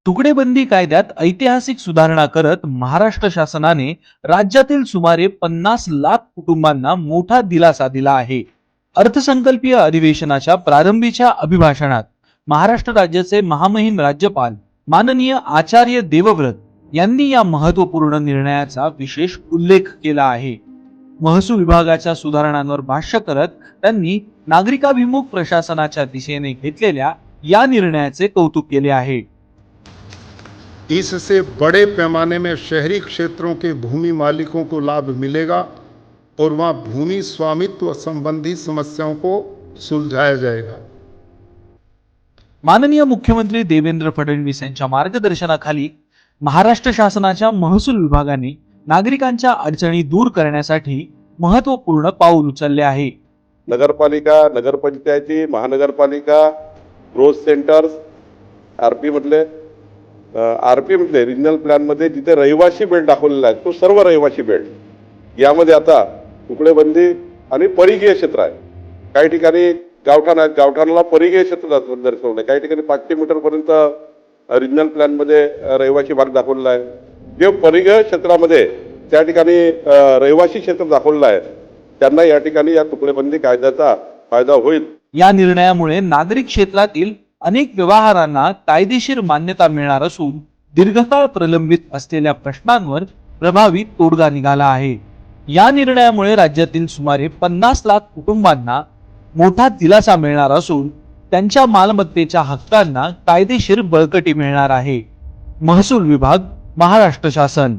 तुकडेबंदी कायद्यात ऐतिहासिक सुधारणा करत महाराष्ट्र शासनाने राज्यातील सुमारे 50 लाख कुटुंबांना मोठा दिलासा दिला आहे. अर्थसंकल्पीय अधिवेशनाच्या प्रारंभीच्या अभिभाषणात महाराष्ट्र राज्याचे महामहिम राज्यपाल माननीय आचार्य देवव्रत यांनी या महत्त्वपूर्ण निर्णयाचा विशेष उल्लेख केला आहे. महसूल विभागाच्या सुधारणांवर भाष्य करत त्यांनी नागरिकाभिमुख प्रशासनाच्या दिशेने घेतलेल्या या निर्णयाचे कौतुक केले आहे. इससे बड़े पैमाने में शहरी क्षेत्रों के भूमि मालिकों को लाभ मिलेगा और वहाँ भूमि स्वामित्व संबंधी समस्याओं को सुलझाया जाएगा. माननीय मुख्यमंत्री देवेंद्र फडणवीस यांच्या मार्गदर्शनाखाली महाराष्ट्र शासनाच्या महसूल विभागाने नागरिकांच्या अडचणी दूर करण्यासाठी महत्त्वपूर्ण पाऊल उचलले आहे. नगरपालिका, नगरपंचायती, महानगरपालिका, ग्रोथ सेंटर्स, आरपी मधले रिजनल प्लॅन मध्ये जिथे रहिवासी बेल्ट दाखवलेला आहे तो सर्व रहिवासी बेल्ट यामध्ये आता तुकडेबंदी आणि परिघीय क्षेत्र आहे. काही ठिकाणी गावठाण आहेत, गावठाणाला परिघीय क्षेत्र दर्शवलं आहे. काही ठिकाणी 500 मीटर पर्यंत रिजनल प्लॅन मध्ये रहिवासी भाग दाखवलेला आहे. जे परिघीय क्षेत्रामध्ये त्या ठिकाणी रहिवासी क्षेत्र दाखवलेलं आहे त्यांना या ठिकाणी या तुकडेबंदी कायद्याचा फायदा होईल. या निर्णयामुळे नागरिक क्षेत्रातील अनेक व्यवहारांना कायदेशीर मान्यता मिळणार असून दीर्घकाळ प्रलंबित असलेल्या प्रश्नांवर प्रभावी तोडगा निघाला आहे. या निर्णयामुळे राज्यातील सुमारे 50 लाख कुटुंबांना मोठा दिलासा मिळणार असून त्यांच्या मालमत्तेच्या हक्कांना कायदेशीर बळकटी मिळणार आहे. महसूल विभाग, महाराष्ट्र शासन.